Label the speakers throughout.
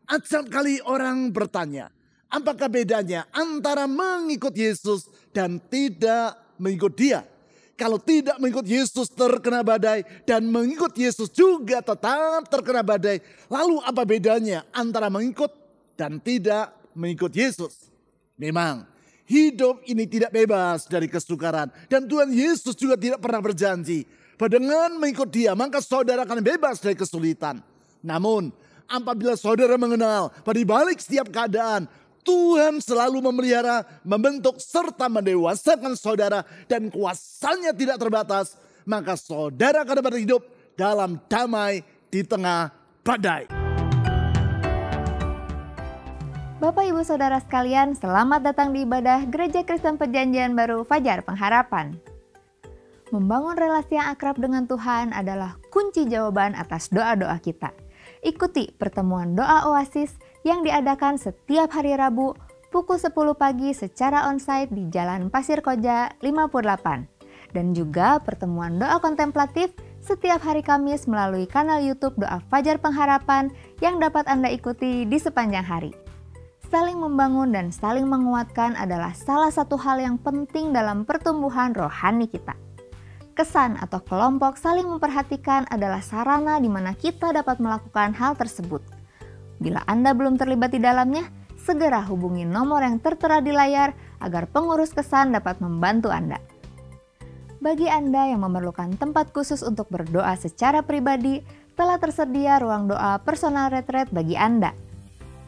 Speaker 1: Acap kali orang bertanya, apakah bedanya antara mengikut Yesus dan tidak mengikut Dia? Kalau tidak mengikut Yesus terkena badai dan mengikut Yesus juga tetap terkena badai. Lalu apa bedanya antara mengikut dan tidak mengikut Yesus? Memang hidup ini tidak bebas dari kesukaran. Dan Tuhan Yesus juga tidak pernah berjanji bahwa dengan mengikut Dia maka saudara akan bebas dari kesulitan. Namun apabila saudara mengenal pada balik setiap keadaan Tuhan selalu memelihara, membentuk serta mendewasakan saudara dan kuasanya tidak terbatas, maka saudara akan dapat hidup dalam damai di tengah badai.
Speaker 2: Bapak Ibu Saudara sekalian, selamat datang di ibadah Gereja Kristen Perjanjian Baru Fajar Pengharapan. Membangun relasi yang akrab dengan Tuhan adalah kunci jawaban atas doa-doa kita. Ikuti pertemuan doa Oasis yang diadakan setiap hari Rabu pukul 10 pagi secara onsite di Jalan Pasir Koja 58. Dan juga pertemuan doa kontemplatif setiap hari Kamis melalui kanal YouTube Doa Fajar Pengharapan yang dapat Anda ikuti di sepanjang hari. Saling membangun dan saling menguatkan adalah salah satu hal yang penting dalam pertumbuhan rohani kita. Kesan atau kelompok saling memperhatikan adalah sarana di mana kita dapat melakukan hal tersebut. Bila Anda belum terlibat di dalamnya, segera hubungi nomor yang tertera di layar agar pengurus kesan dapat membantu Anda. Bagi Anda yang memerlukan tempat khusus untuk berdoa secara pribadi, telah tersedia ruang doa personal retreat bagi Anda.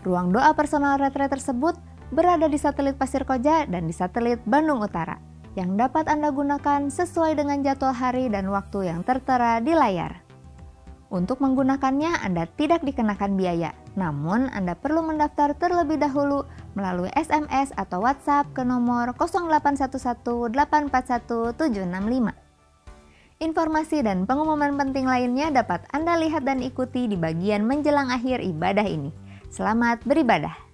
Speaker 2: Ruang doa personal retreat tersebut berada di satelit Pasir Koja dan di satelit Bandung Utara, yang dapat Anda gunakan sesuai dengan jadwal hari dan waktu yang tertera di layar. Untuk menggunakannya Anda tidak dikenakan biaya, namun Anda perlu mendaftar terlebih dahulu melalui SMS atau WhatsApp ke nomor 0811841765. Informasi dan pengumuman penting lainnya dapat Anda lihat dan ikuti di bagian menjelang akhir ibadah ini. Selamat beribadah.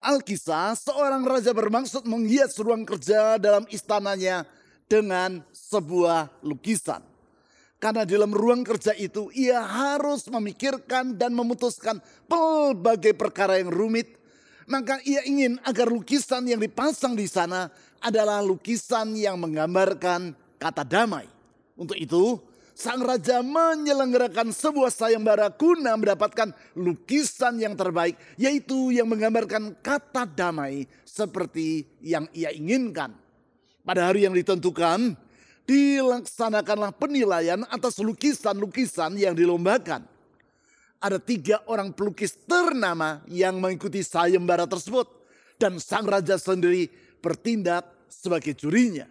Speaker 1: Alkisah, seorang raja bermaksud menghias ruang kerja dalam istananya dengan sebuah lukisan. Karena di dalam ruang kerja itu ia harus memikirkan dan memutuskan pelbagai perkara yang rumit. Maka ia ingin agar lukisan yang dipasang di sana adalah lukisan yang menggambarkan kata damai. Untuk itu, sang raja menyelenggarakan sebuah sayembara guna mendapatkan lukisan yang terbaik, yaitu yang menggambarkan kata damai seperti yang ia inginkan. Pada hari yang ditentukan, dilaksanakanlah penilaian atas lukisan-lukisan yang dilombakan. Ada 3 orang pelukis ternama yang mengikuti sayembara tersebut, dan sang raja sendiri bertindak sebagai jurinya.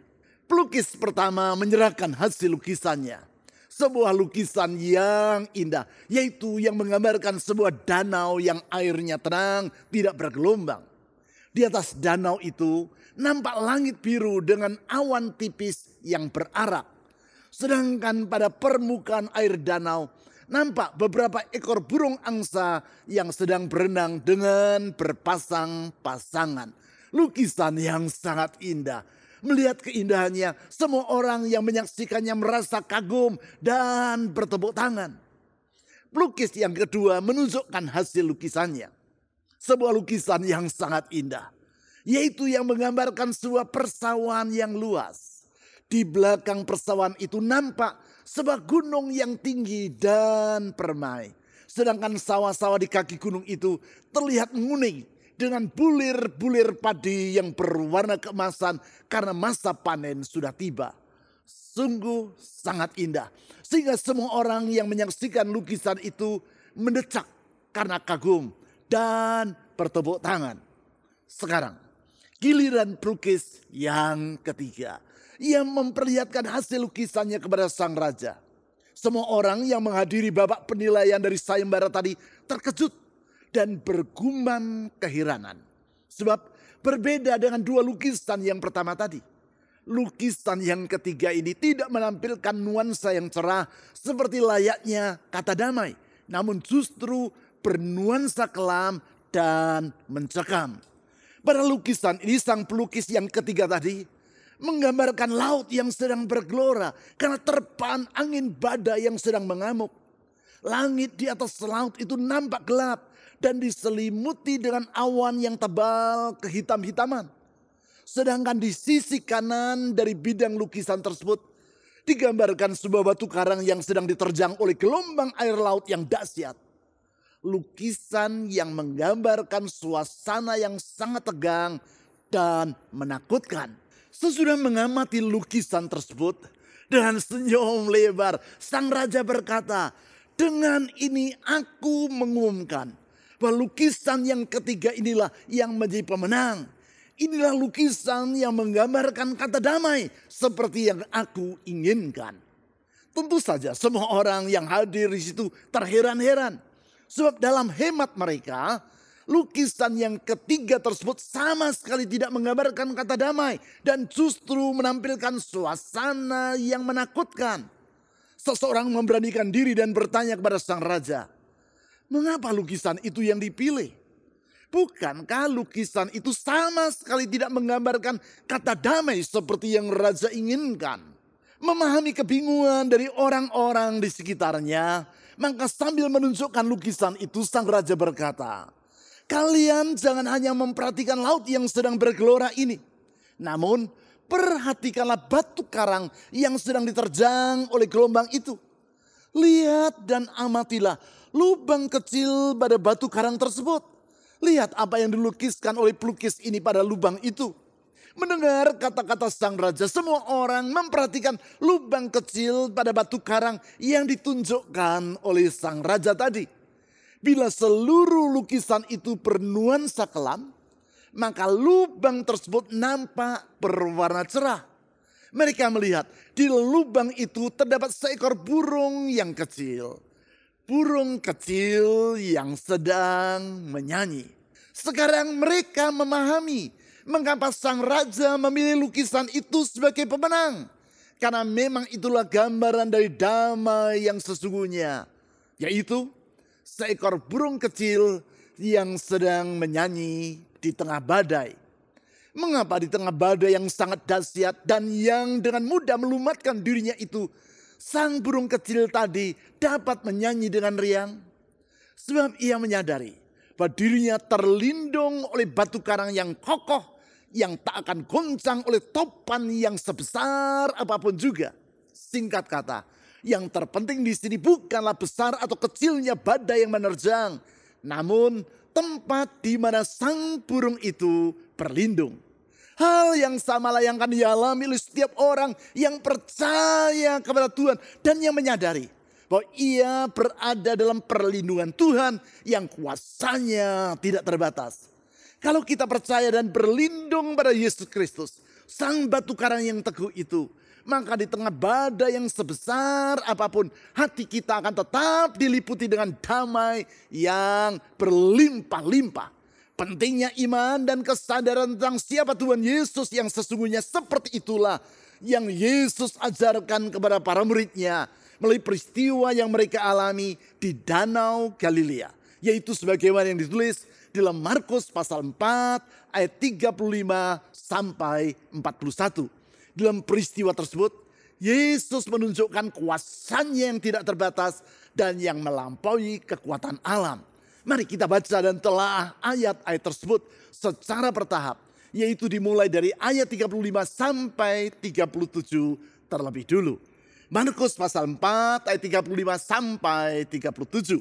Speaker 1: Pelukis pertama menyerahkan hasil lukisannya. Sebuah lukisan yang indah, yaitu yang menggambarkan sebuah danau yang airnya tenang, tidak bergelombang. Di atas danau itu nampak langit biru dengan awan tipis yang berarak. Sedangkan pada permukaan air danau nampak beberapa ekor burung angsa yang sedang berenang dengan berpasang-pasangan. Lukisan yang sangat indah. Melihat keindahannya, semua orang yang menyaksikannya merasa kagum dan bertepuk tangan. Pelukis yang kedua menunjukkan hasil lukisannya. Sebuah lukisan yang sangat indah, yaitu yang menggambarkan sebuah persawahan yang luas. Di belakang persawahan itu nampak sebuah gunung yang tinggi dan permai. Sedangkan sawah-sawah di kaki gunung itu terlihat menguning dengan bulir-bulir padi yang berwarna keemasan karena masa panen sudah tiba. Sungguh sangat indah. Sehingga semua orang yang menyaksikan lukisan itu mendecak karena kagum dan bertepuk tangan. Sekarang giliran pelukis yang ketiga. Ia memperlihatkan hasil lukisannya kepada sang raja. Semua orang yang menghadiri babak penilaian dari sayembara tadi terkejut dan bergumam keheranan. Sebab berbeda dengan dua lukisan yang pertama tadi. Lukisan yang ketiga ini tidak menampilkan nuansa yang cerah seperti layaknya kata damai. Namun justru bernuansa kelam dan mencekam. Pada lukisan ini sang pelukis yang ketiga tadi menggambarkan laut yang sedang bergelora karena terpaan angin badai yang sedang mengamuk. Langit di atas laut itu nampak gelap dan diselimuti dengan awan yang tebal kehitam-hitaman. Sedangkan di sisi kanan dari bidang lukisan tersebut digambarkan sebuah batu karang yang sedang diterjang oleh gelombang air laut yang dahsyat. Lukisan yang menggambarkan suasana yang sangat tegang dan menakutkan. Sesudah mengamati lukisan tersebut, dengan senyum lebar, sang raja berkata, "Dengan ini aku mengumumkan bahwa lukisan yang ketiga inilah yang menjadi pemenang. Inilah lukisan yang menggambarkan kata damai seperti yang aku inginkan." Tentu saja semua orang yang hadir di situ terheran-heran. Sebab dalam hemat mereka, lukisan yang ketiga tersebut sama sekali tidak menggambarkan kata damai dan justru menampilkan suasana yang menakutkan. Seseorang memberanikan diri dan bertanya kepada sang raja, "Mengapa lukisan itu yang dipilih? Bukankah lukisan itu sama sekali tidak menggambarkan kata damai seperti yang raja inginkan?" Memahami kebingungan dari orang-orang di sekitarnya, maka sambil menunjukkan lukisan itu sang raja berkata, "Kalian jangan hanya memperhatikan laut yang sedang bergelora ini. Namun perhatikanlah batu karang yang sedang diterjang oleh gelombang itu. Lihat dan amatilah lubang kecil pada batu karang tersebut. Lihat apa yang dilukiskan oleh pelukis ini pada lubang itu." Mendengar kata-kata sang raja, semua orang memperhatikan lubang kecil pada batu karang yang ditunjukkan oleh sang raja tadi. Bila seluruh lukisan itu bernuansa kelam, maka lubang tersebut nampak berwarna cerah. Mereka melihat di lubang itu terdapat seekor burung yang kecil. Burung kecil yang sedang menyanyi. Sekarang mereka memahami mengapa sang raja memilih lukisan itu sebagai pemenang. Karena memang itulah gambaran dari damai yang sesungguhnya. Yaitu seekor burung kecil yang sedang menyanyi di tengah badai. Mengapa di tengah badai yang sangat dahsyat dan yang dengan mudah melumatkan dirinya itu, sang burung kecil tadi dapat menyanyi dengan riang? Sebab ia menyadari bahwa dirinya terlindung oleh batu karang yang kokoh, yang tak akan goncang oleh topan yang sebesar apapun juga. Singkat kata, yang terpenting di sini bukanlah besar atau kecilnya badai yang menerjang, namun tempat di mana sang burung itu berlindung. Hal yang sama lah yang akan dialami oleh setiap orang yang percaya kepada Tuhan dan yang menyadari bahwa ia berada dalam perlindungan Tuhan yang kuasanya tidak terbatas. Kalau kita percaya dan berlindung pada Yesus Kristus, sang batu karang yang teguh itu, maka di tengah badai yang sebesar apapun, hati kita akan tetap diliputi dengan damai yang berlimpah-limpah. Pentingnya iman dan kesadaran tentang siapa Tuhan Yesus yang sesungguhnya, seperti itulah yang Yesus ajarkan kepada para muridnya melalui peristiwa yang mereka alami di Danau Galilea. Yaitu sebagaimana yang ditulis dalam Markus pasal 4 ayat 35 sampai 41. Dalam peristiwa tersebut, Yesus menunjukkan kuasanya yang tidak terbatas dan yang melampaui kekuatan alam. Mari kita baca dan telah ayat-ayat tersebut secara bertahap. Yaitu dimulai dari ayat 35 sampai 37 terlebih dulu. Markus pasal 4 ayat 35 sampai 37.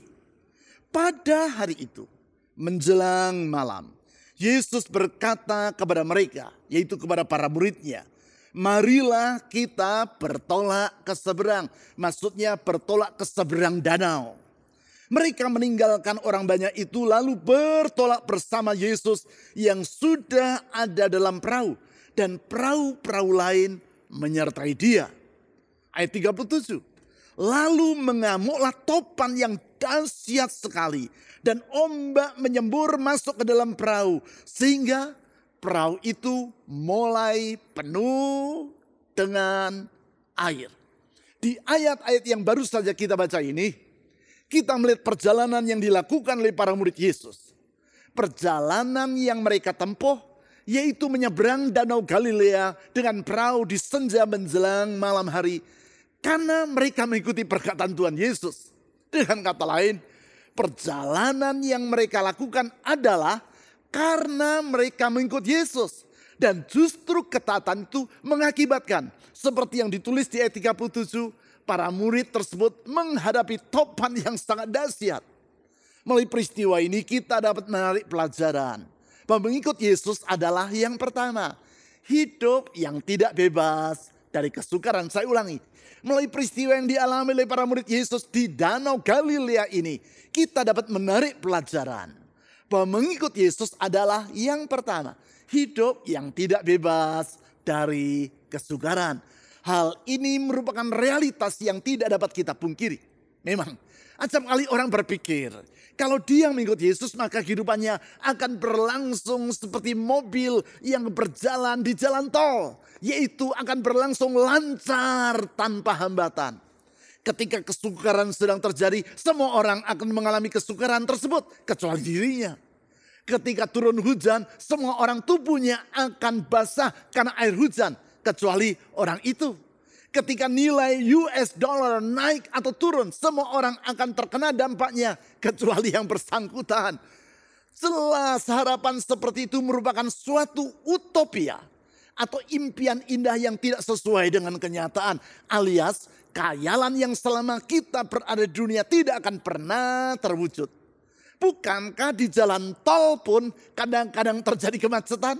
Speaker 1: Pada hari itu, menjelang malam, Yesus berkata kepada mereka, yaitu kepada para muridnya, "Marilah kita bertolak ke seberang." Maksudnya bertolak ke seberang danau. Mereka meninggalkan orang banyak itu lalu bertolak bersama Yesus yang sudah ada dalam perahu. Dan perahu-perahu lain menyertai dia. Ayat 37. Lalu mengamuklah topan yang dahsyat sekali. Dan ombak menyembur masuk ke dalam perahu. Sehingga perahu itu mulai penuh dengan air. Di ayat-ayat yang baru saja kita baca ini, kita melihat perjalanan yang dilakukan oleh para murid Yesus. Perjalanan yang mereka tempuh yaitu menyeberang Danau Galilea dengan perahu di senja menjelang malam hari. Karena mereka mengikuti perkataan Tuhan Yesus. Dengan kata lain, perjalanan yang mereka lakukan adalah karena mereka mengikut Yesus. Dan justru ketaatan itu mengakibatkan, seperti yang ditulis di ayat 37, para murid tersebut menghadapi topan yang sangat dahsyat. Melalui peristiwa ini kita dapat menarik pelajaran bahwa mengikut Yesus adalah yang pertama, hidup yang tidak bebas dari kesukaran. Saya ulangi, melalui peristiwa yang dialami oleh para murid Yesus di Danau Galilea ini, kita dapat menarik pelajaran bahwa mengikut Yesus adalah yang pertama, hidup yang tidak bebas dari kesukaran. Hal ini merupakan realitas yang tidak dapat kita pungkiri. Memang, acap kali orang berpikir, kalau dia mengikut Yesus maka kehidupannya akan berlangsung seperti mobil yang berjalan di jalan tol. Yaitu akan berlangsung lancar tanpa hambatan. Ketika kesukaran sedang terjadi, semua orang akan mengalami kesukaran tersebut kecuali dirinya. Ketika turun hujan, semua orang tubuhnya akan basah karena air hujan kecuali orang itu. Ketika nilai US dollar naik atau turun, semua orang akan terkena dampaknya kecuali yang bersangkutan. Jelas harapan seperti itu merupakan suatu utopia atau impian indah yang tidak sesuai dengan kenyataan, alias khayalan yang selama kita berada di dunia tidak akan pernah terwujud. Bukankah di jalan tol pun kadang-kadang terjadi kemacetan?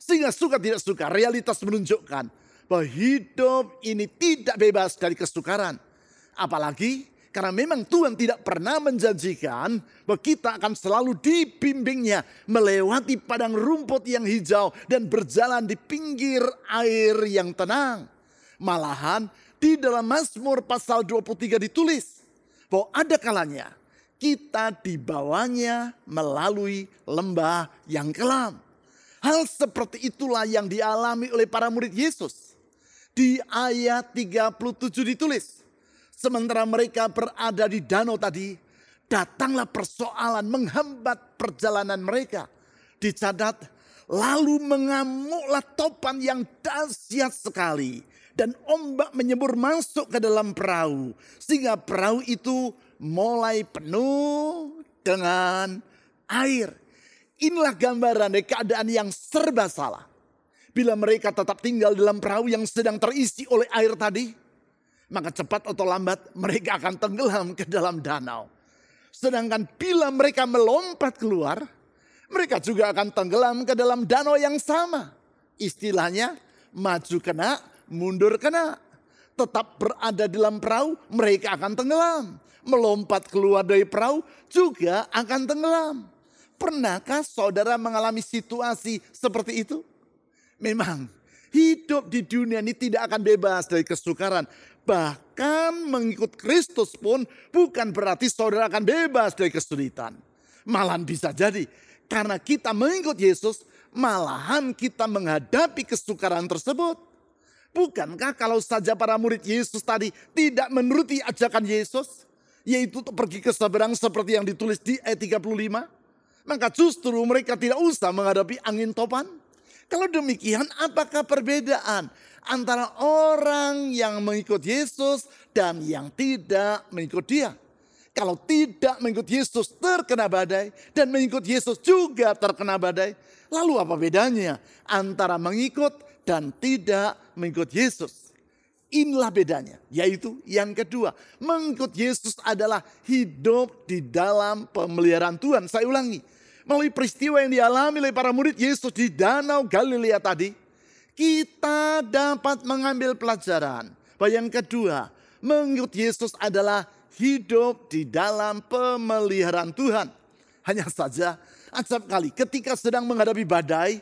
Speaker 1: Sehingga suka tidak suka, realitas menunjukkan bahwa hidup ini tidak bebas dari kesukaran. Apalagi karena memang Tuhan tidak pernah menjanjikan bahwa kita akan selalu dibimbingnya melewati padang rumput yang hijau dan berjalan di pinggir air yang tenang. Malahan di dalam Mazmur pasal 23 ditulis bahwa ada kalanya kita dibawanya melalui lembah yang kelam. Hal seperti itulah yang dialami oleh para murid Yesus. Di ayat 37 ditulis, sementara mereka berada di danau tadi, datanglah persoalan menghambat perjalanan mereka. Dicatat, lalu mengamuklah topan yang dahsyat sekali. Dan ombak menyembur masuk ke dalam perahu. Sehingga perahu itu mulai penuh dengan air. Inilah gambaran dari keadaan yang serba salah. Bila mereka tetap tinggal dalam perahu yang sedang terisi oleh air tadi, maka cepat atau lambat mereka akan tenggelam ke dalam danau. Sedangkan bila mereka melompat keluar, mereka juga akan tenggelam ke dalam danau yang sama. Istilahnya maju kena, mundur kena. Tetap berada di dalam perahu, mereka akan tenggelam. Melompat keluar dari perahu juga akan tenggelam. Pernahkah saudara mengalami situasi seperti itu? Memang hidup di dunia ini tidak akan bebas dari kesukaran. Bahkan mengikut Kristus pun bukan berarti saudara akan bebas dari kesulitan. Malahan bisa jadi karena kita mengikut Yesus, malahan kita menghadapi kesukaran tersebut. Bukankah kalau saja para murid Yesus tadi tidak menuruti ajakan Yesus, yaitu untuk pergi ke seberang seperti yang ditulis di ayat 35, maka justru mereka tidak usah menghadapi angin topan. Kalau demikian, apakah perbedaan antara orang yang mengikut Yesus dan yang tidak mengikut Dia? Kalau tidak mengikut Yesus terkena badai dan mengikut Yesus juga terkena badai, lalu apa bedanya antara mengikut dan tidak mengikut Yesus? Inilah bedanya, yaitu yang kedua, mengikut Yesus adalah hidup di dalam pemeliharaan Tuhan. Saya ulangi. Melalui peristiwa yang dialami oleh para murid Yesus di Danau Galilea tadi, kita dapat mengambil pelajaran bahwa yang kedua, mengikut Yesus adalah hidup di dalam pemeliharaan Tuhan. Hanya saja, acap kali ketika sedang menghadapi badai,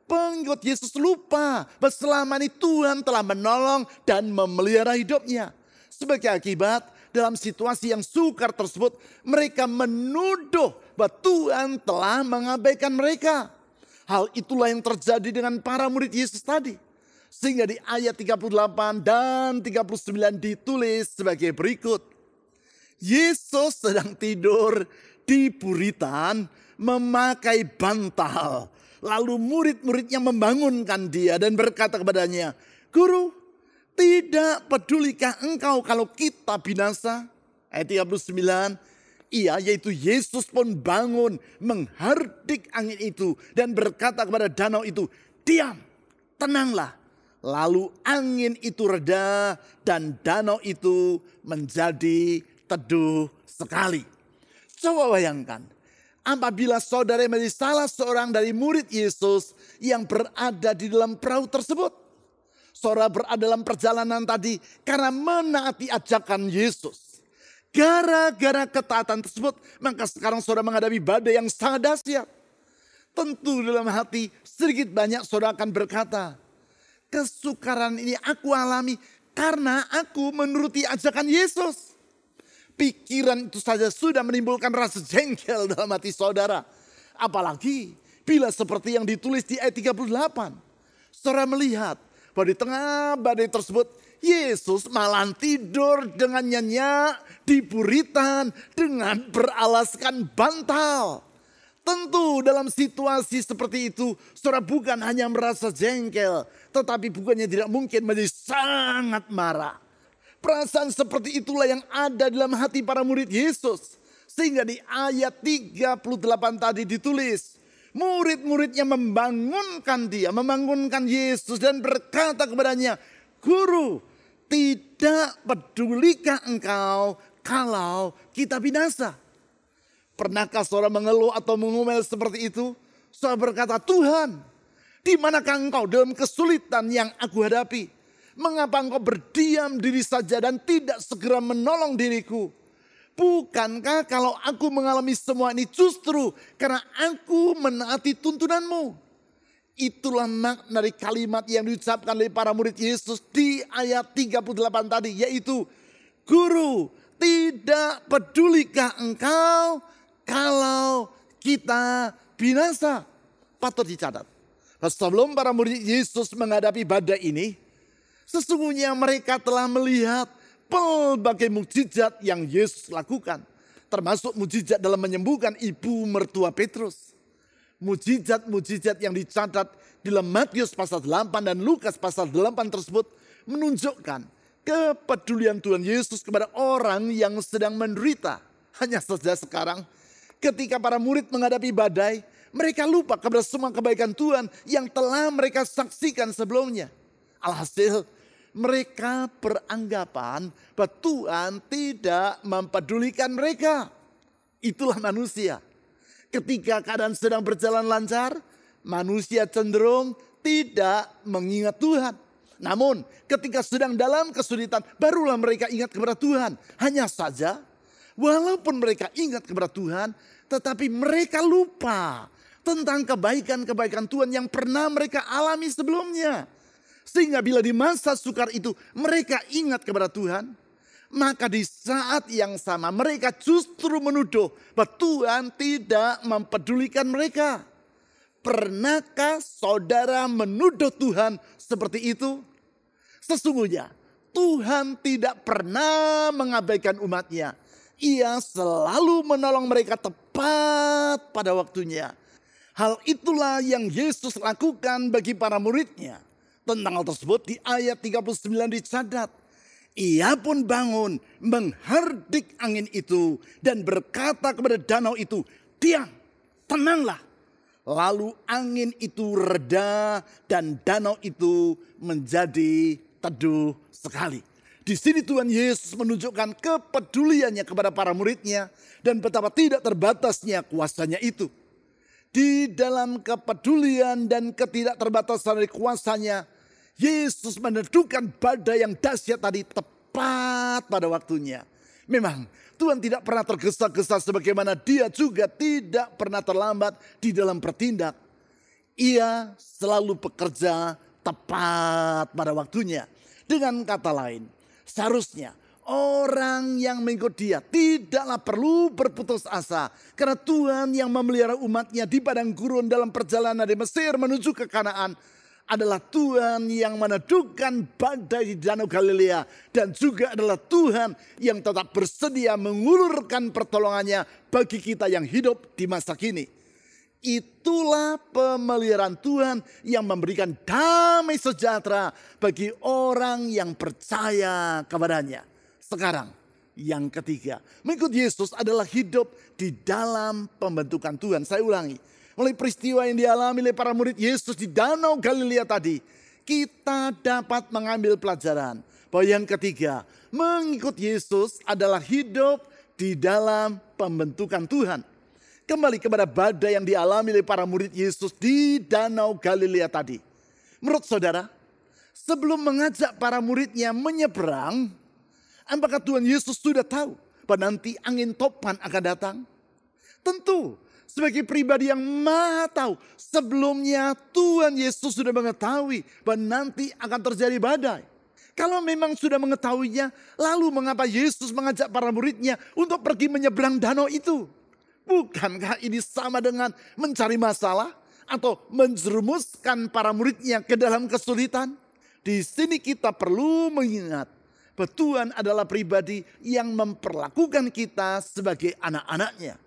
Speaker 1: pengikut Yesus lupa bahwa selama ini Tuhan telah menolong dan memelihara hidupnya. Sebagai akibat, dalam situasi yang sukar tersebut, mereka menuduh bahwa Tuhan telah mengabaikan mereka. Hal itulah yang terjadi dengan para murid Yesus tadi. Sehingga di ayat 38 dan 39 ditulis sebagai berikut. Yesus sedang tidur di buritan memakai bantal. Lalu murid-muridnya membangunkan dia dan berkata kepadanya, "Guru, tidak pedulikah engkau kalau kita binasa?" Ayat 39, ia yaitu Yesus pun bangun menghardik angin itu dan berkata kepada danau itu, "Diam, tenanglah." Lalu angin itu reda dan danau itu menjadi teduh sekali. Coba bayangkan, apabila saudara menjadi salah seorang dari murid Yesus yang berada di dalam perahu tersebut. Saudara berada dalam perjalanan tadi karena menaati ajakan Yesus. Gara-gara ketaatan tersebut, maka sekarang saudara menghadapi badai yang sangat dahsyat. Tentu dalam hati sedikit banyak saudara akan berkata, kesukaran ini aku alami karena aku menuruti ajakan Yesus. Pikiran itu saja sudah menimbulkan rasa jengkel dalam hati saudara. Apalagi bila seperti yang ditulis di ayat 38. Saudara melihat bahwa di tengah badai tersebut Yesus malah tidur dengan nyenyak di buritan dengan beralaskan bantal. Tentu dalam situasi seperti itu, saudara bukan hanya merasa jengkel, tetapi bukannya tidak mungkin menjadi sangat marah. Perasaan seperti itulah yang ada dalam hati para murid Yesus. Sehingga di ayat 38 tadi ditulis, murid-muridnya membangunkan Yesus dan berkata kepadanya, "Guru, tidak pedulikah engkau kalau kita binasa?" Pernahkah saudara mengeluh atau mengomel seperti itu? Saudara berkata, "Tuhan, di manakah engkau dalam kesulitan yang aku hadapi? Mengapa engkau berdiam diri saja dan tidak segera menolong diriku? Bukankah kalau aku mengalami semua ini justru karena aku menaati tuntunanmu?" Itulah makna dari kalimat yang diucapkan oleh para murid Yesus di ayat 38 tadi, yaitu, "Guru, tidak pedulikah engkau kalau kita binasa?" Patut dicatat, sebelum para murid Yesus menghadapi badai ini, sesungguhnya mereka telah melihat pelbagai mukjizat yang Yesus lakukan. Termasuk mukjizat dalam menyembuhkan ibu mertua Petrus. Mukjizat-mukjizat yang dicatat di dalam Matius pasal 8 dan Lukas pasal 8 tersebut menunjukkan kepedulian Tuhan Yesus kepada orang yang sedang menderita. Hanya saja sekarang ketika para murid menghadapi badai, mereka lupa kepada semua kebaikan Tuhan yang telah mereka saksikan sebelumnya. Alhasil mereka beranggapan bahwa Tuhan tidak mempedulikan mereka. Itulah manusia. Ketika keadaan sedang berjalan lancar, manusia cenderung tidak mengingat Tuhan. Namun ketika sedang dalam kesulitan, barulah mereka ingat kepada Tuhan. Hanya saja, walaupun mereka ingat kepada Tuhan, tetapi mereka lupa tentang kebaikan-kebaikan Tuhan yang pernah mereka alami sebelumnya. Sehingga bila di masa sukar itu mereka ingat kepada Tuhan, maka di saat yang sama mereka justru menuduh bahwa Tuhan tidak mempedulikan mereka. Pernahkah saudara menuduh Tuhan seperti itu? Sesungguhnya Tuhan tidak pernah mengabaikan umatnya. Ia selalu menolong mereka tepat pada waktunya. Hal itulah yang Yesus lakukan bagi para muridnya. Tentang hal tersebut di ayat 39 dicatat, ia pun bangun menghardik angin itu dan berkata kepada danau itu, "Diam, tenanglah." Lalu angin itu reda dan danau itu menjadi teduh sekali. Di sini Tuhan Yesus menunjukkan kepeduliannya kepada para muridnya dan betapa tidak terbatasnya kuasanya itu. Di dalam kepedulian dan ketidakterbatasan dari kuasanya, Yesus meneduhkan badai yang dahsyat tadi tepat pada waktunya. Memang Tuhan tidak pernah tergesa-gesa sebagaimana Dia juga tidak pernah terlambat di dalam bertindak. Ia selalu bekerja tepat pada waktunya. Dengan kata lain, seharusnya Orang yang mengikut dia tidaklah perlu berputus asa. Karena Tuhan yang memelihara umatnya di padang gurun dalam perjalanan dari Mesir menuju ke Kanaan adalah Tuhan yang meneduhkan badai di Danau Galilea. Dan juga adalah Tuhan yang tetap bersedia mengulurkan pertolongannya bagi kita yang hidup di masa kini. Itulah pemeliharaan Tuhan yang memberikan damai sejahtera bagi orang yang percaya kepadanya. Sekarang yang ketiga, mengikut Yesus adalah hidup di dalam pembentukan Tuhan. Saya ulangi, mulai peristiwa yang dialami oleh para murid Yesus di Danau Galilea tadi, kita dapat mengambil pelajaran bahwa yang ketiga, mengikut Yesus adalah hidup di dalam pembentukan Tuhan. Kembali kepada badai yang dialami oleh para murid Yesus di Danau Galilea tadi. Menurut saudara, sebelum mengajak para muridnya menyeberang, apakah Tuhan Yesus sudah tahu bahwa nanti angin topan akan datang? Tentu, sebagai pribadi yang maha tahu, sebelumnya Tuhan Yesus sudah mengetahui bahwa nanti akan terjadi badai. Kalau memang sudah mengetahuinya, lalu mengapa Yesus mengajak para muridnya untuk pergi menyeberang danau itu? Bukankah ini sama dengan mencari masalah atau menjerumuskan para muridnya ke dalam kesulitan? Di sini kita perlu mengingat bahwa Tuhan adalah pribadi yang memperlakukan kita sebagai anak-anaknya.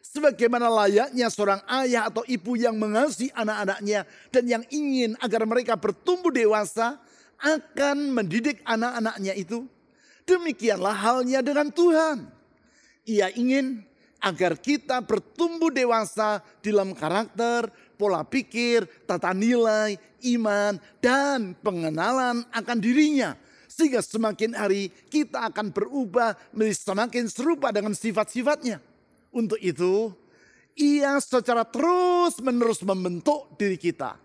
Speaker 1: Sebagaimana layaknya seorang ayah atau ibu yang mengasihi anak-anaknya dan yang ingin agar mereka bertumbuh dewasa akan mendidik anak-anaknya itu. Demikianlah halnya dengan Tuhan. Ia ingin agar kita bertumbuh dewasa dalam karakter, pola pikir, tata nilai, iman, dan pengenalan akan dirinya. Sehingga semakin hari kita akan berubah menjadi semakin serupa dengan sifat-sifatnya. Untuk itu, ia secara terus-menerus membentuk diri kita.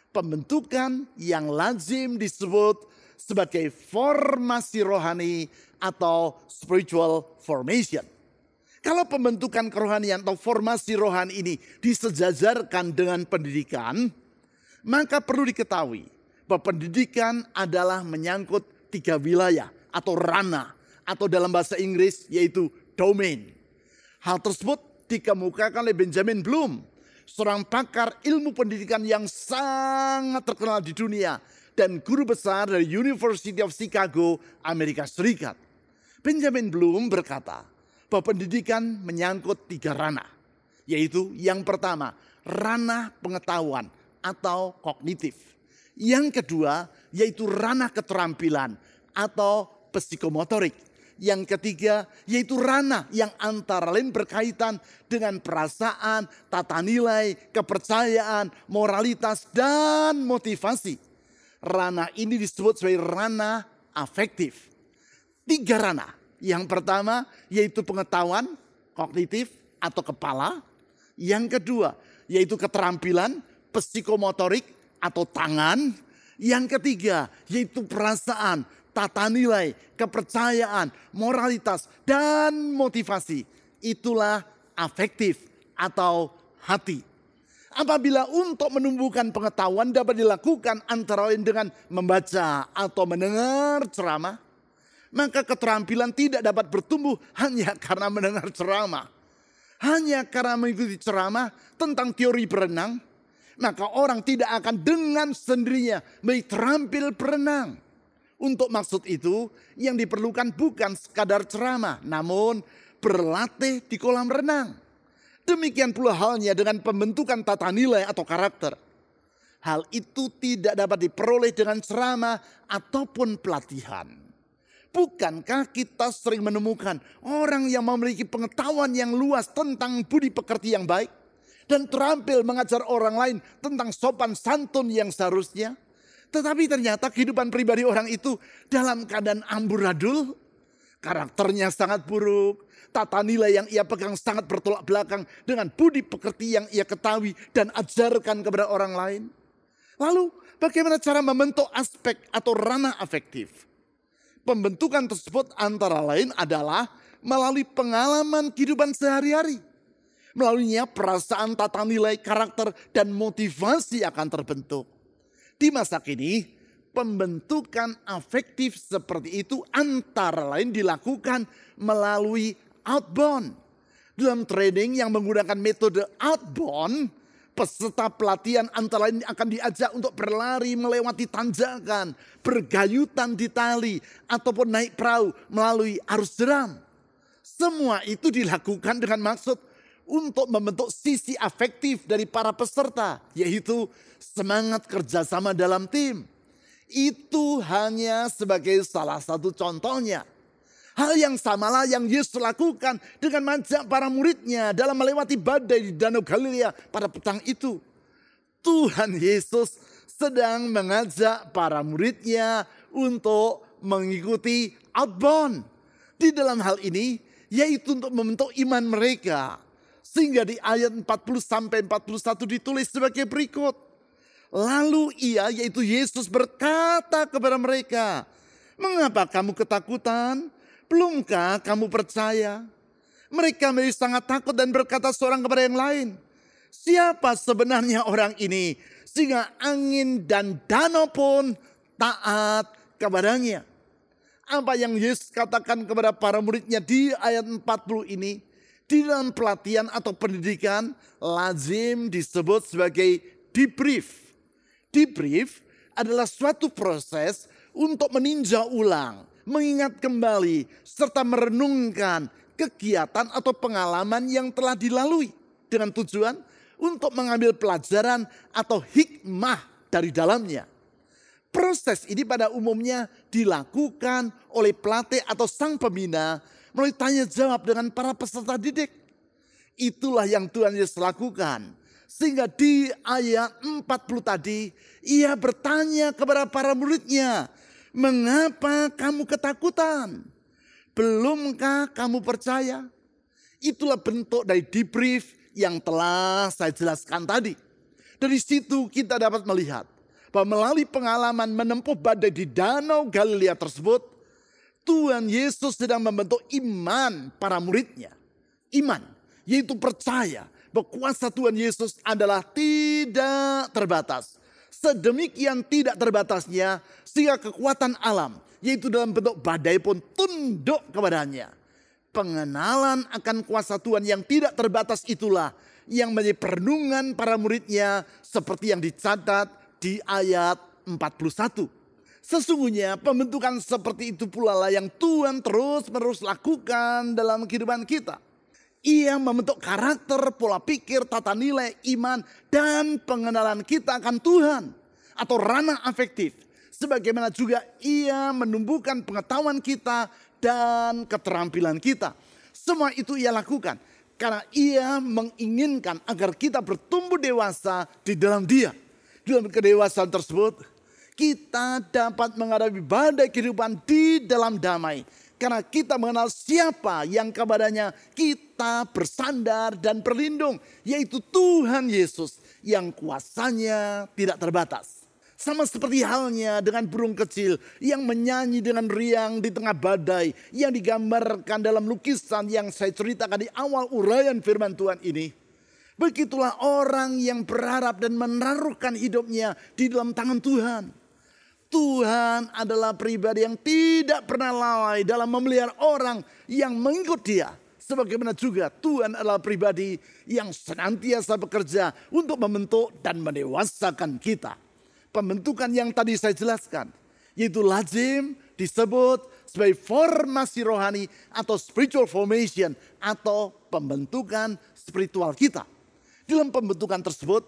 Speaker 1: Pembentukan yang lazim disebut sebagai formasi rohani atau spiritual formation. Kalau pembentukan kerohanian atau formasi rohani ini disejajarkan dengan pendidikan, maka perlu diketahui bahwa pendidikan adalah menyangkut 3 wilayah atau ranah, atau dalam bahasa Inggris yaitu domain. Hal tersebut dikemukakan oleh Benjamin Bloom, seorang pakar ilmu pendidikan yang sangat terkenal di dunia dan guru besar dari University of Chicago, Amerika Serikat. Benjamin Bloom berkata bahwa pendidikan menyangkut 3 ranah, yaitu yang pertama, ranah pengetahuan atau kognitif. Yang kedua, yaitu ranah keterampilan atau psikomotorik. Yang ketiga, yaitu ranah yang antara lain berkaitan dengan perasaan, tata nilai, kepercayaan, moralitas, dan motivasi. Ranah ini disebut sebagai ranah afektif. 3 ranah. Yang pertama yaitu pengetahuan, kognitif atau kepala. Yang kedua yaitu keterampilan, psikomotorik atau tangan. Yang ketiga yaitu perasaan, tata nilai, kepercayaan, moralitas, dan motivasi. Itulah afektif atau hati. Apabila untuk menumbuhkan pengetahuan dapat dilakukan antara lain dengan membaca atau mendengar ceramah, maka keterampilan tidak dapat bertumbuh hanya karena mendengar ceramah. Hanya karena mengikuti ceramah tentang teori berenang, maka orang tidak akan dengan sendirinya menjadi terampil berenang. Untuk maksud itu yang diperlukan bukan sekadar ceramah, namun berlatih di kolam renang. Demikian pula halnya dengan pembentukan tata nilai atau karakter. Hal itu tidak dapat diperoleh dengan ceramah ataupun pelatihan. Bukankah kita sering menemukan orang yang memiliki pengetahuan yang luas tentang budi pekerti yang baik dan terampil mengajar orang lain tentang sopan santun yang seharusnya, tetapi ternyata kehidupan pribadi orang itu dalam keadaan amburadul, karakternya sangat buruk, tata nilai yang ia pegang sangat bertolak belakang dengan budi pekerti yang ia ketahui dan ajarkan kepada orang lain. Lalu bagaimana cara membentuk aspek atau ranah afektif? Pembentukan tersebut antara lain adalah melalui pengalaman kehidupan sehari-hari. Melaluinya perasaan, tata nilai, karakter, dan motivasi akan terbentuk. Di masa kini, pembentukan afektif seperti itu antara lain dilakukan melalui outbound. Dalam training yang menggunakan metode outbound, peserta pelatihan antara lain akan diajak untuk berlari melewati tanjakan, bergayutan di tali, ataupun naik perahu melalui arus jeram. Semua itu dilakukan dengan maksud untuk membentuk sisi afektif dari para peserta, yaitu semangat kerjasama dalam tim. Itu hanya sebagai salah satu contohnya. Hal yang samalah yang Yesus lakukan dengan mengajak para muridnya dalam melewati badai di Danau Galilea pada petang itu. Tuhan Yesus sedang mengajak para muridnya untuk mengikuti outbound. Di dalam hal ini, yaitu untuk membentuk iman mereka. Sehingga di ayat 40-41 ditulis sebagai berikut. Lalu ia, yaitu Yesus, berkata kepada mereka, "Mengapa kamu ketakutan? Belumkah kamu percaya?" Mereka menjadi sangat takut dan berkata seorang kepada yang lain, "Siapa sebenarnya orang ini sehingga angin dan danau pun taat kepadanya?" Apa yang Yesus katakan kepada para muridnya di ayat 40 ini, di dalam pelatihan atau pendidikan lazim disebut sebagai debrief. Debrief adalah suatu proses untuk meninjau ulang, mengingat kembali, serta merenungkan kegiatan atau pengalaman yang telah dilalui dengan tujuan untuk mengambil pelajaran atau hikmah dari dalamnya. Proses ini pada umumnya dilakukan oleh pelatih atau sang pembina melalui tanya jawab dengan para peserta didik. Itulah yang Tuhan Yesus lakukan. Sehingga di ayat 40 tadi, ia bertanya kepada para muridnya, "Mengapa kamu ketakutan? Belumkah kamu percaya?" Itulah bentuk dari debrief yang telah saya jelaskan tadi. Dari situ kita dapat melihat bahwa melalui pengalaman menempuh badai di Danau Galilea tersebut, Tuhan Yesus sedang membentuk iman para muridnya. Iman, yaitu percaya bahwa kuasa Tuhan Yesus adalah tidak terbatas. Sedemikian tidak terbatasnya sehingga kekuatan alam, yaitu dalam bentuk badai pun tunduk kepadanya. Pengenalan akan kuasa Tuhan yang tidak terbatas itulah yang menjadi perenungan para muridnya seperti yang dicatat di ayat 41. Sesungguhnya pembentukan seperti itu pula lah yang Tuhan terus-menerus lakukan dalam kehidupan kita. Ia membentuk karakter, pola pikir, tata nilai, iman, dan pengenalan kita akan Tuhan atau ranah afektif. Sebagaimana juga ia menumbuhkan pengetahuan kita dan keterampilan kita. Semua itu ia lakukan karena ia menginginkan agar kita bertumbuh dewasa di dalam Dia. Dalam kedewasaan tersebut, kita dapat menghadapi badai kehidupan di dalam damai. Karena kita mengenal siapa yang kepadanya kita bersandar dan berlindung. Yaitu Tuhan Yesus yang kuasanya tidak terbatas. Sama seperti halnya dengan burung kecil yang menyanyi dengan riang di tengah badai. Yang digambarkan dalam lukisan yang saya ceritakan di awal uraian firman Tuhan ini. Begitulah orang yang berharap dan menaruhkan hidupnya di dalam tangan Tuhan. Tuhan adalah pribadi yang tidak pernah lalai dalam memelihara orang yang mengikut Dia. Sebagaimana juga Tuhan adalah pribadi yang senantiasa bekerja untuk membentuk dan mendewasakan kita. Pembentukan yang tadi saya jelaskan, yaitu lazim disebut sebagai formasi rohani atau spiritual formation atau pembentukan spiritual kita. Dalam pembentukan tersebut,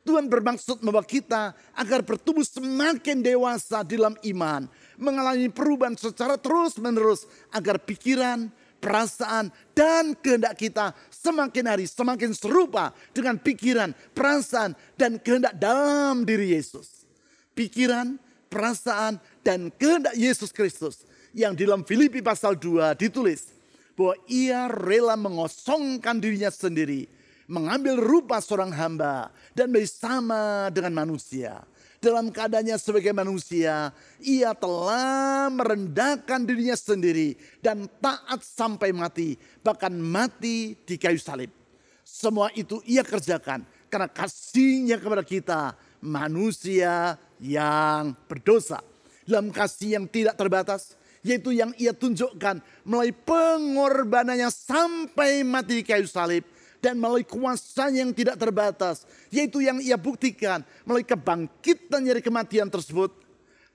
Speaker 1: Tuhan bermaksud membawa kita agar bertumbuh semakin dewasa dalam iman. Mengalami perubahan secara terus-menerus agar pikiran, perasaan, dan kehendak kita semakin hari semakin serupa dengan pikiran, perasaan, dan kehendak dalam diri Yesus. Pikiran, perasaan, dan kehendak Yesus Kristus yang dalam Filipi pasal 2 ditulis bahwa ia rela mengosongkan dirinya sendiri, mengambil rupa seorang hamba dan bersama dengan manusia. Dalam keadaannya sebagai manusia, ia telah merendahkan dirinya sendiri dan taat sampai mati, bahkan mati di kayu salib. Semua itu ia kerjakan karena kasihnya kepada kita manusia yang berdosa. Dalam kasih yang tidak terbatas, yaitu yang ia tunjukkan melalui pengorbanannya sampai mati di kayu salib. Dan melalui kuasanya yang tidak terbatas, yaitu yang ia buktikan melalui kebangkitan dari kematian tersebut.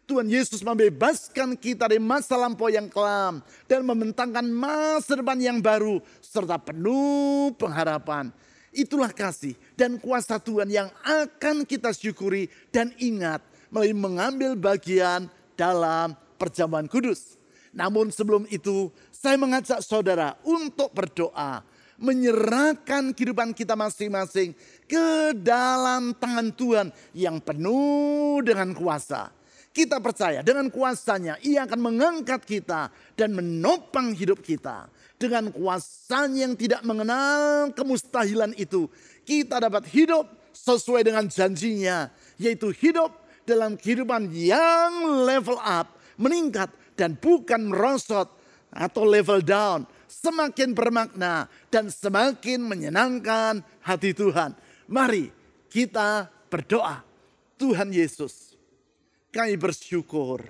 Speaker 1: Tuhan Yesus membebaskan kita dari masa lampau yang kelam dan membentangkan masa depan yang baru serta penuh pengharapan. Itulah kasih dan kuasa Tuhan yang akan kita syukuri dan ingat melalui mengambil bagian dalam perjamuan kudus. Namun sebelum itu, saya mengajak saudara untuk berdoa, menyerahkan kehidupan kita masing-masing ke dalam tangan Tuhan yang penuh dengan kuasa. Kita percaya dengan kuasanya ia akan mengangkat kita dan menopang hidup kita. Dengan kuasanya yang tidak mengenal kemustahilan itu, kita dapat hidup sesuai dengan janjinya, yaitu hidup dalam kehidupan yang level up, meningkat dan bukan merosot atau level down. Semakin bermakna dan semakin menyenangkan hati Tuhan. Mari kita berdoa. Tuhan Yesus, kami bersyukur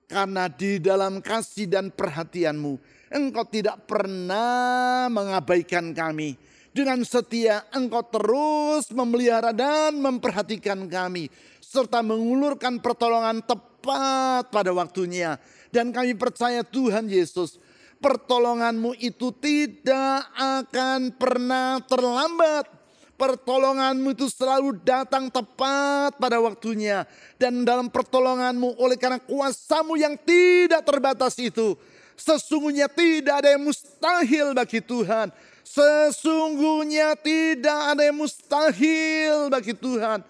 Speaker 1: karena di dalam kasih dan perhatian-Mu, Engkau tidak pernah mengabaikan kami. Dengan setia Engkau terus memelihara dan memperhatikan kami, serta mengulurkan pertolongan tepat pada waktunya. Dan kami percaya Tuhan Yesus, pertolongan-Mu itu tidak akan pernah terlambat. Pertolongan-Mu itu selalu datang tepat pada waktunya. Dan dalam pertolongan-Mu, oleh karena kuasa-Mu yang tidak terbatas itu, sesungguhnya tidak ada yang mustahil bagi Tuhan. Sesungguhnya tidak ada yang mustahil bagi Tuhan.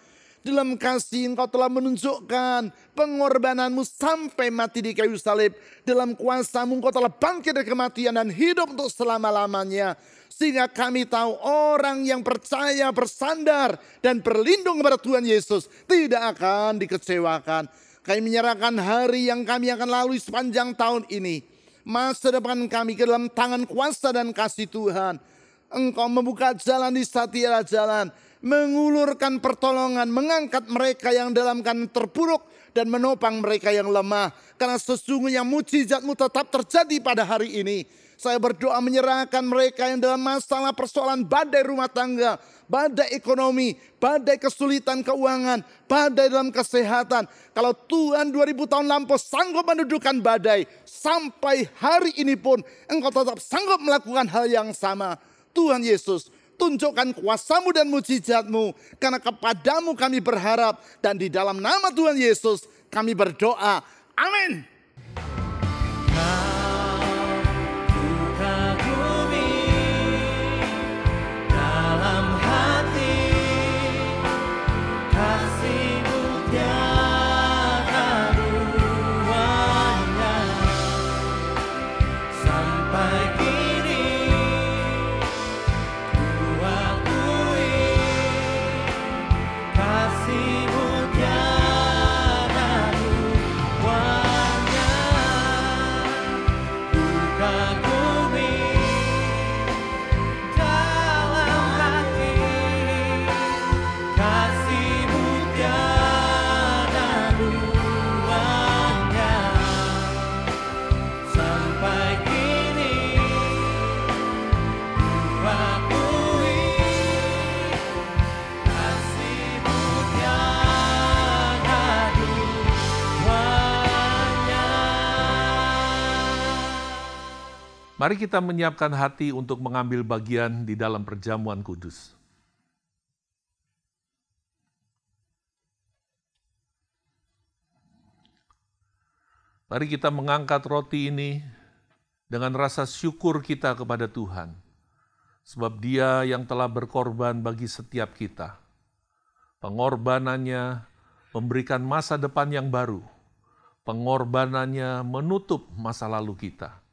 Speaker 1: Dalam kasih Engkau telah menunjukkan pengorbanan-Mu sampai mati di kayu salib. Dalam kuasa-Mu Engkau telah bangkit dari kematian dan hidup untuk selama-lamanya. Sehingga kami tahu orang yang percaya, bersandar dan berlindung kepada Tuhan Yesus tidak akan dikecewakan. Kami menyerahkan hari yang kami akan lalui sepanjang tahun ini, masa depan kami ke dalam tangan kuasa dan kasih Tuhan. Engkau membuka jalan di setiap jalan, mengulurkan pertolongan, mengangkat mereka yang dalam keadaan terpuruk dan menopang mereka yang lemah. Karena sesungguhnya mujizat-Mu tetap terjadi pada hari ini. Saya berdoa menyerahkan mereka yang dalam masalah persoalan badai rumah tangga, badai ekonomi, badai kesulitan keuangan, badai dalam kesehatan. Kalau Tuhan 2000 tahun lampau sanggup mendudukan badai, sampai hari ini pun Engkau tetap sanggup melakukan hal yang sama. Tuhan Yesus, tunjukkan kuasa-Mu dan mujizat-Mu, karena kepadamu kami berharap, dan di dalam nama Tuhan Yesus kami berdoa. Amin.
Speaker 3: Mari kita menyiapkan hati untuk mengambil bagian di dalam perjamuan kudus. Mari kita mengangkat roti ini dengan rasa syukur kita kepada Tuhan. Sebab Dia yang telah berkorban bagi setiap kita. Pengorbanannya memberikan masa depan yang baru. Pengorbanannya menutup masa lalu kita.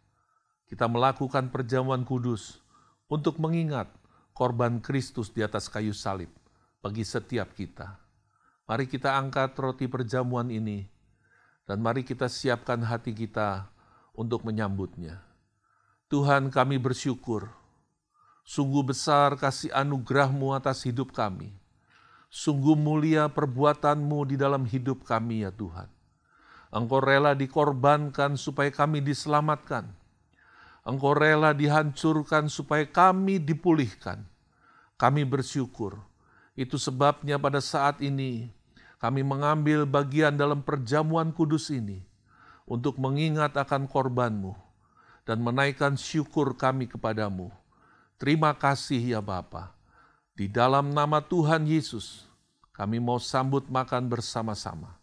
Speaker 3: Kita melakukan perjamuan kudus untuk mengingat korban Kristus di atas kayu salib bagi setiap kita. Mari kita angkat roti perjamuan ini dan mari kita siapkan hati kita untuk menyambutnya. Tuhan, kami bersyukur. Sungguh besar kasih anugerah-Mu atas hidup kami. Sungguh mulia perbuatan-Mu di dalam hidup kami ya Tuhan. Engkau rela dikorbankan supaya kami diselamatkan. Engkau rela dihancurkan supaya kami dipulihkan. Kami bersyukur. Itu sebabnya pada saat ini kami mengambil bagian dalam perjamuan kudus ini untuk mengingat akan korban-Mu dan menaikkan syukur kami kepadamu. Terima kasih ya Bapa. Di dalam nama Tuhan Yesus, kami mau sambut makan bersama-sama.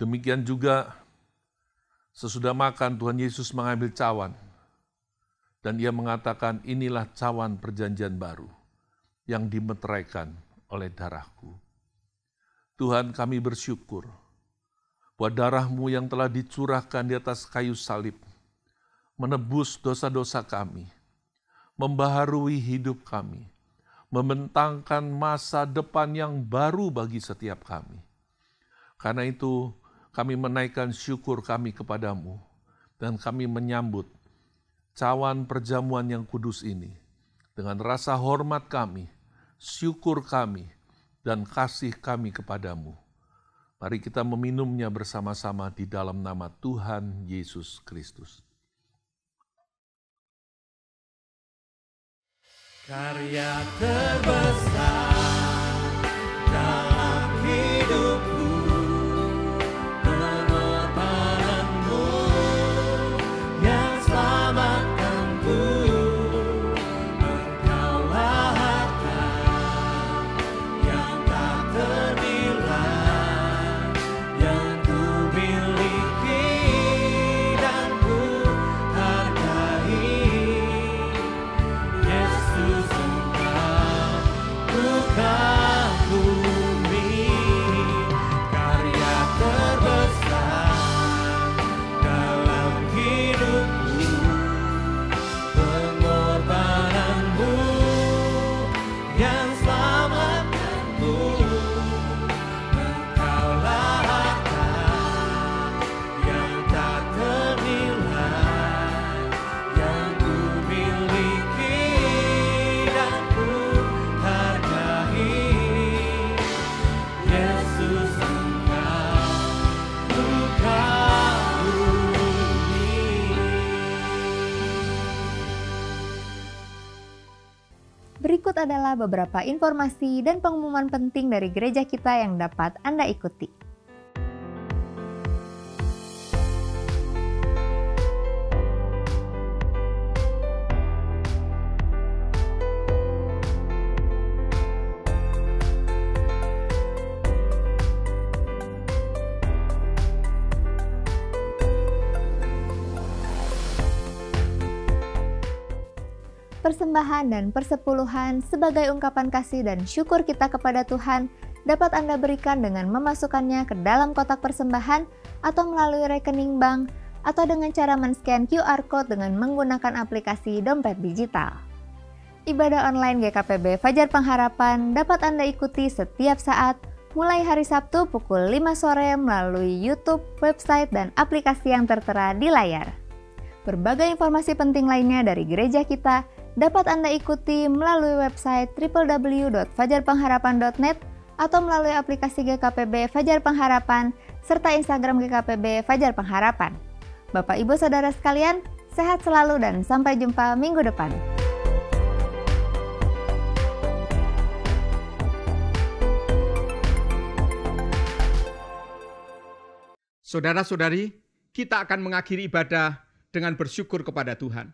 Speaker 3: Demikian juga sesudah makan Tuhan Yesus mengambil cawan dan Ia mengatakan, inilah cawan perjanjian baru yang dimeteraikan oleh darah-Ku. Tuhan, kami bersyukur bahwa darah-Mu yang telah dicurahkan di atas kayu salib menebus dosa-dosa kami, membaharui hidup kami, membentangkan masa depan yang baru bagi setiap kami. Karena itu kami menaikkan syukur kami kepadamu dan kami menyambut cawan perjamuan yang kudus ini dengan rasa hormat kami, syukur kami, dan kasih kami kepadamu. Mari kita meminumnya bersama-sama di dalam nama Tuhan Yesus Kristus.
Speaker 4: Karya terbesar dalam hidupku, pengorbananmu yang selamatkanku. Engkaulah harta yang tak ternilai, yang ku miliki dan ku hargai. Yesus, Engkau bukan bumi, karya terbesar dalam hidupku, pengorbananmu yang selamatkanku. Engkaulah harta yang tak ternilai, yang ku miliki dan ku hargai. Yesus, Engkau bukan bumi.
Speaker 2: Berikut adalah beberapa informasi dan pengumuman penting dari gereja kita yang dapat Anda ikuti. Persembahan dan persepuluhan sebagai ungkapan kasih dan syukur kita kepada Tuhan dapat Anda berikan dengan memasukkannya ke dalam kotak persembahan atau melalui rekening bank atau dengan cara men-scan QR Code dengan menggunakan aplikasi dompet digital. Ibadah online GKPB Fajar Pengharapan dapat Anda ikuti setiap saat mulai hari Sabtu pukul 5 sore melalui YouTube, website, dan aplikasi yang tertera di layar. Berbagai informasi penting lainnya dari gereja kita dapat Anda ikuti melalui website www.fajarpengharapan.net atau melalui aplikasi GKPB Fajar Pengharapan serta Instagram GKPB Fajar Pengharapan. Bapak Ibu Saudara sekalian, sehat selalu dan sampai jumpa minggu depan.
Speaker 5: Saudara-saudari, kita akan mengakhiri ibadah dengan bersyukur kepada Tuhan.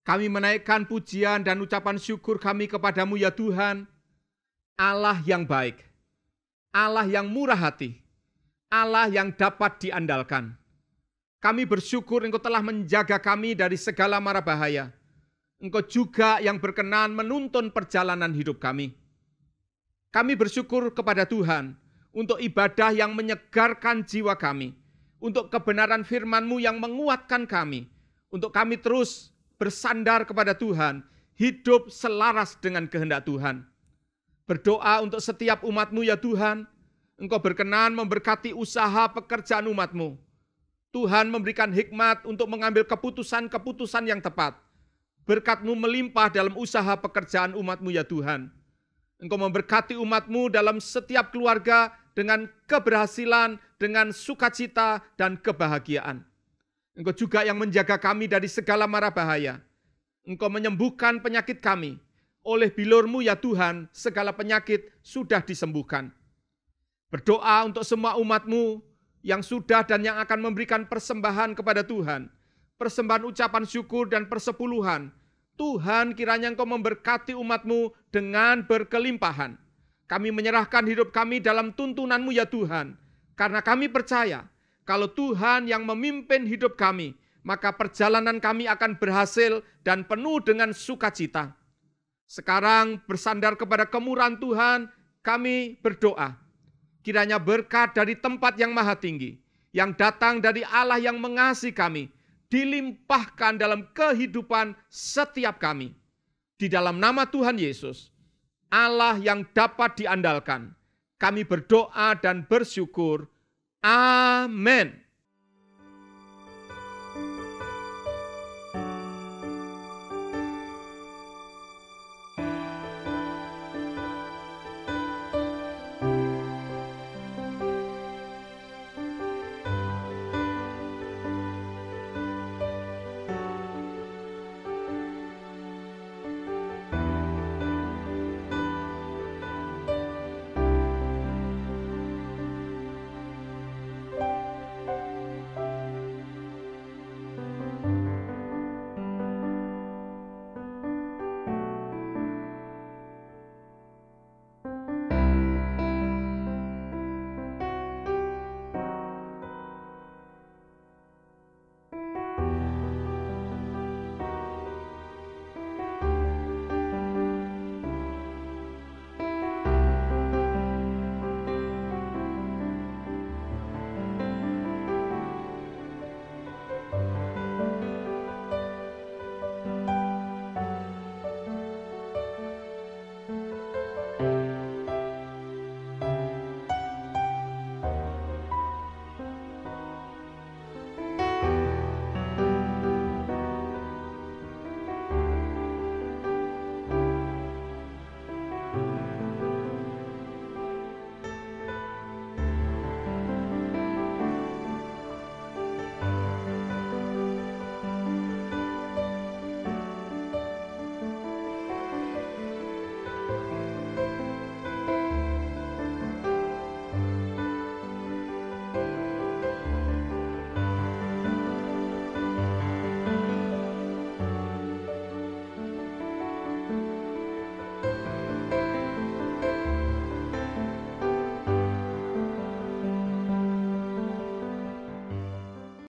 Speaker 5: Kami menaikkan pujian dan ucapan syukur kami kepadamu ya Tuhan, Allah yang baik, Allah yang murah hati, Allah yang dapat diandalkan. Kami bersyukur Engkau telah menjaga kami dari segala mara bahaya. Engkau juga yang berkenan menuntun perjalanan hidup kami. Kami bersyukur kepada Tuhan untuk ibadah yang menyegarkan jiwa kami, untuk kebenaran firman-Mu yang menguatkan kami, untuk kami terus bersandar kepada Tuhan, hidup selaras dengan kehendak Tuhan. Berdoa untuk setiap umat-Mu ya Tuhan. Engkau berkenan memberkati usaha pekerjaan umat-Mu. Tuhan memberikan hikmat untuk mengambil keputusan-keputusan yang tepat. Berkat-Mu melimpah dalam usaha pekerjaan umat-Mu ya Tuhan. Engkau memberkati umat-Mu dalam setiap keluarga dengan keberhasilan, dengan sukacita dan kebahagiaan. Engkau juga yang menjaga kami dari segala mara bahaya. Engkau menyembuhkan penyakit kami. Oleh bilur-Mu ya Tuhan, segala penyakit sudah disembuhkan. Berdoa untuk semua umat-Mu yang sudah dan yang akan memberikan persembahan kepada Tuhan. Persembahan ucapan syukur dan persepuluhan. Tuhan, kiranya Engkau memberkati umat-Mu dengan berkelimpahan. Kami menyerahkan hidup kami dalam tuntunan-Mu ya Tuhan. Karena kami percaya, kalau Tuhan yang memimpin hidup kami, maka perjalanan kami akan berhasil dan penuh dengan sukacita. Sekarang bersandar kepada kemurahan Tuhan, kami berdoa. Kiranya berkat dari tempat yang maha tinggi, yang datang dari Allah yang mengasihi kami, dilimpahkan dalam kehidupan setiap kami. Di dalam nama Tuhan Yesus, Allah yang dapat diandalkan, kami berdoa dan bersyukur. Amin.